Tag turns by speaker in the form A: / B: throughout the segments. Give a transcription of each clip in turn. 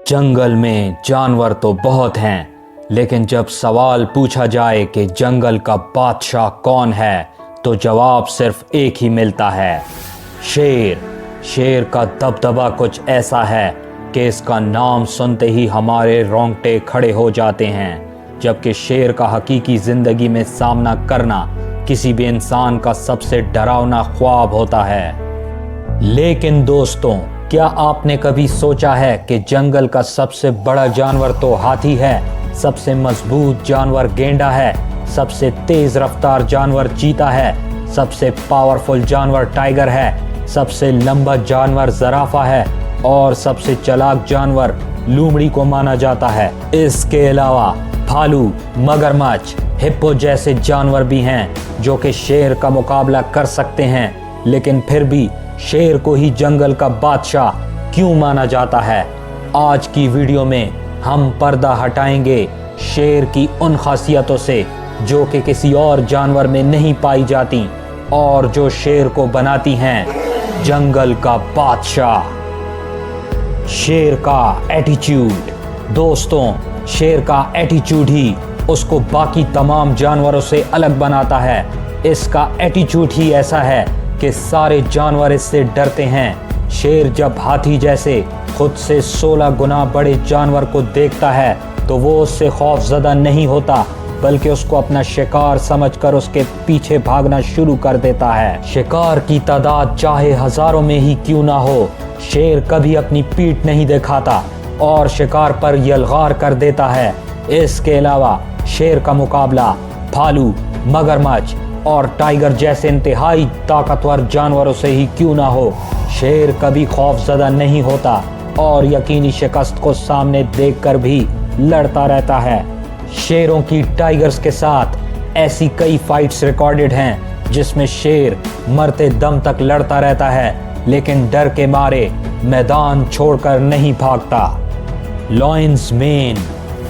A: जंगल में जानवर तो बहुत हैं, लेकिन जब सवाल पूछा जाए कि जंगल का बादशाह कौन है तो जवाब सिर्फ एक ही मिलता है, शेर। शेर का दबदबा कुछ ऐसा है कि इसका नाम सुनते ही हमारे रोंगटे खड़े हो जाते हैं, जबकि शेर का हकीकी ज़िंदगी में सामना करना किसी भी इंसान का सबसे डरावना ख्वाब होता है। लेकिन दोस्तों, क्या आपने कभी सोचा है कि जंगल का सबसे बड़ा जानवर तो हाथी है, सबसे मजबूत जानवर गेंडा है, सबसे तेज रफ्तार जानवर चीता है, सबसे पावरफुल जानवर टाइगर है, सबसे लंबा जानवर ज़राफ़ा है और सबसे चालाक जानवर लोमड़ी को माना जाता है। इसके अलावा भालू, मगरमच्छ, हिप्पो जैसे जानवर भी हैं जो कि शेर का मुकाबला कर सकते हैं, लेकिन फिर भी शेर को ही जंगल का बादशाह क्यों माना जाता है। आज की वीडियो में हम पर्दा हटाएंगे शेर की उन खासियतों से जो कि किसी और जानवर में नहीं पाई जाती और जो शेर को बनाती हैं जंगल का बादशाह। शेर का एटीट्यूड। दोस्तों, शेर का एटीट्यूड ही उसको बाकी तमाम जानवरों से अलग बनाता है। इसका एटीट्यूड ही ऐसा है कि सारे जानवर इससे डरते हैं। शेर जब हाथी जैसे खुद से 16 गुना बड़े जानवर को देखता है तो वो उससे खौफज़दा नहीं होता, बल्कि उसको अपना शिकार समझकर उसके पीछे भागना शुरू कर देता है। शिकार की तादाद चाहे हजारों में ही क्यों ना हो, शेर कभी अपनी पीठ नहीं दिखाता और शिकार पर यलगार कर देता है। इसके अलावा शेर का मुकाबला भालू, मगरमच्छ और टाइगर जैसे इंतहाई ताकतवर जानवरों से ही क्यों ना हो, शेर कभी खौफज़दा नहीं होता और यकीनी शिकस्त को सामने देखकर भी लड़ता रहता है। शेरों की टाइगर्स के साथ ऐसी कई फाइट्स रिकॉर्डेड हैं जिसमें शेर मरते दम तक लड़ता रहता है, लेकिन डर के मारे मैदान छोड़कर नहीं भागता। Lions main.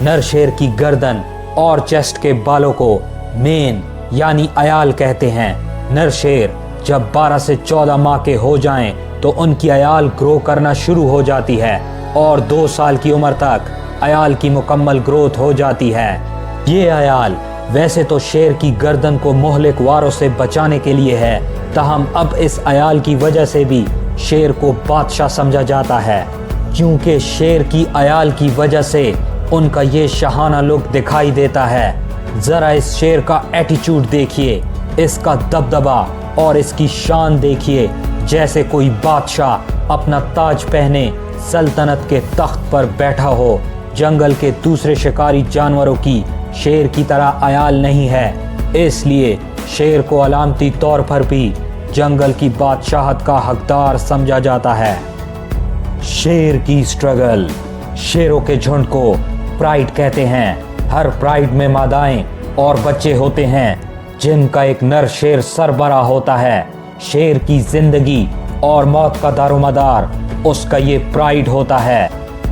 A: नर शेर की गर्दन और चेस्ट के बालों को मेन यानी अयाल कहते हैं। नर शेर जब 12 से 14 माह के हो जाएं तो उनकी अयाल ग्रो करना शुरू हो जाती है और 2 साल की उम्र तक अयाल की मुकम्मल ग्रोथ हो जाती है। ये अयाल वैसे तो शेर की गर्दन को मुहलिक वारों से बचाने के लिए है, ताहम अब इस अयाल की वजह से भी शेर को बादशाह समझा जाता है, क्योंकि शेर की अयाल की वजह से उनका ये शाहाना लुक दिखाई देता है। ज़रा इस शेर का एटीट्यूड देखिए, इसका दबदबा और इसकी शान देखिए, जैसे कोई बादशाह अपना ताज पहने सल्तनत के तख्त पर बैठा हो। जंगल के दूसरे शिकारी जानवरों की शेर की तरह अयाल नहीं है, इसलिए शेर को अलामती तौर पर भी जंगल की बादशाहत का हकदार समझा जाता है। शेर की स्ट्रगल। शेरों के झुंड को प्राइड कहते हैं। हर प्राइड में मादाएं और बच्चे होते हैं जिनका एक नर शेर सरबराह होता है। शेर की जिंदगी और मौत का दारोमदार उसका ये प्राइड होता है।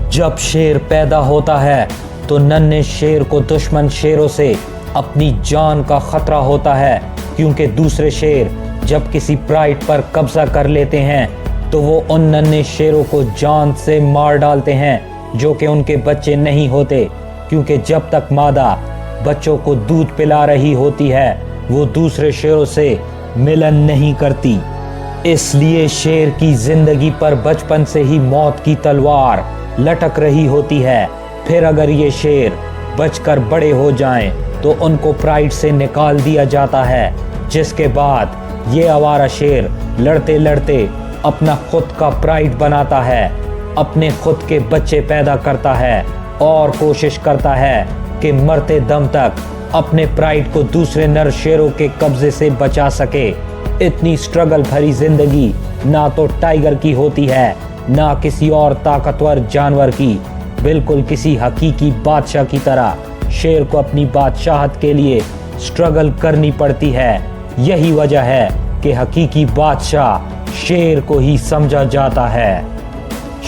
A: जब शेर पैदा होता है तो नन्हे शेर को दुश्मन शेरों से अपनी जान का खतरा होता है, क्योंकि दूसरे शेर जब किसी प्राइड पर कब्जा कर लेते हैं तो वो उन नन्हे शेरों को जान से मार डालते हैं जो कि उनके बच्चे नहीं होते, क्योंकि जब तक मादा बच्चों को दूध पिला रही होती है वो दूसरे शेरों से मिलन नहीं करती। इसलिए शेर की जिंदगी पर बचपन से ही मौत की तलवार लटक रही होती है। फिर अगर ये शेर बचकर बड़े हो जाएं तो उनको प्राइड से निकाल दिया जाता है, जिसके बाद ये आवारा शेर लड़ते लड़ते अपना खुद का प्राइड बनाता है, अपने खुद के बच्चे पैदा करता है और कोशिश करता है कि मरते दम तक अपने प्राइड को दूसरे नर शेरों के कब्जे से बचा सके। इतनी स्ट्रगल भरी जिंदगी ना तो टाइगर की होती है, ना किसी और ताकतवर जानवर की। बिल्कुल किसी हकीकी बादशाह की तरह शेर को अपनी बादशाहत के लिए स्ट्रगल करनी पड़ती है। यही वजह है कि हकीकी बादशाह शेर को ही समझा जाता है।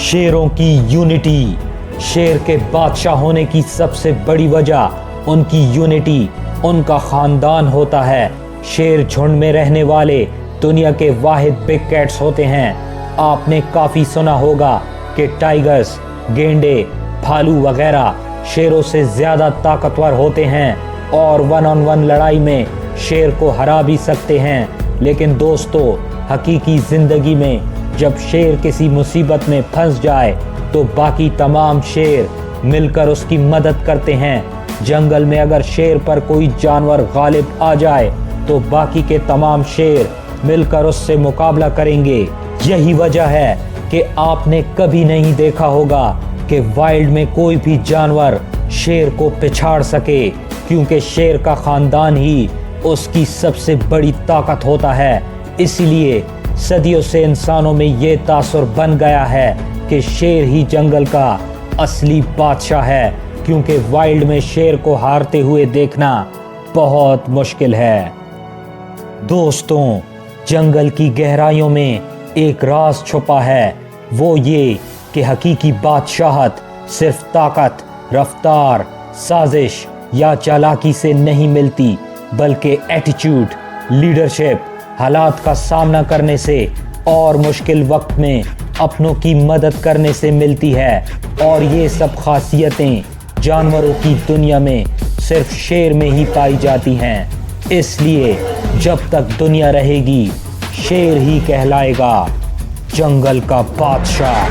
A: शेरों की यूनिटी। शेर के बादशाह होने की सबसे बड़ी वजह उनकी यूनिटी, उनका खानदान होता है। शेर झुंड में रहने वाले दुनिया के वाहिद बिग कैट्स होते हैं। आपने काफ़ी सुना होगा कि टाइगर्स, गेंडे بھالو وغیرہ شیروں سے زیادہ طاقتور ہوتے ہیں اور ون آن ون لڑائی میں شیر کو ہرا بھی سکتے ہیں، لیکن دوستو حقیقی زندگی میں جب شیر کسی مصیبت میں پھنس جائے تو باقی تمام شیر مل کر اس کی مدد کرتے ہیں۔ جنگل میں اگر شیر پر کوئی جانور غالب آ جائے تو باقی کے تمام شیر مل کر اس سے مقابلہ کریں گے۔ یہی وجہ ہے کہ آپ نے کبھی نہیں دیکھا ہوگا کہ وائلڈ میں کوئی بھی جانور شیر کو پچھاڑ سکے، کیونکہ شیر کا خاندان ہی اس کی سب سے بڑی طاقت ہوتا ہے۔ اسی لیے صدیوں سے انسانوں میں یہ تاثر بن گیا ہے کہ شیر ہی جنگل کا اصلی بادشاہ ہے، کیونکہ وائلڈ میں شیر کو ہارتے ہوئے دیکھنا بہت مشکل ہے۔ دوستوں جنگل کی گہرائیوں میں ایک راز چھپا ہے، وہ یہ کہ حقیقی بادشاہت صرف طاقت، رفتار، سازش یا چالاکی سے نہیں ملتی، بلکہ ایٹیچیوڈ، لیڈرشپ، حالات کا سامنا کرنے سے اور مشکل وقت میں اپنوں کی مدد کرنے سے ملتی ہے۔ اور یہ سب خاصیتیں جانوروں کی دنیا میں صرف شیر میں ہی پائی جاتی ہیں۔ اس لیے جب تک دنیا رہے گی شیر ہی کہلائے گا جنگل کا بادشاہ۔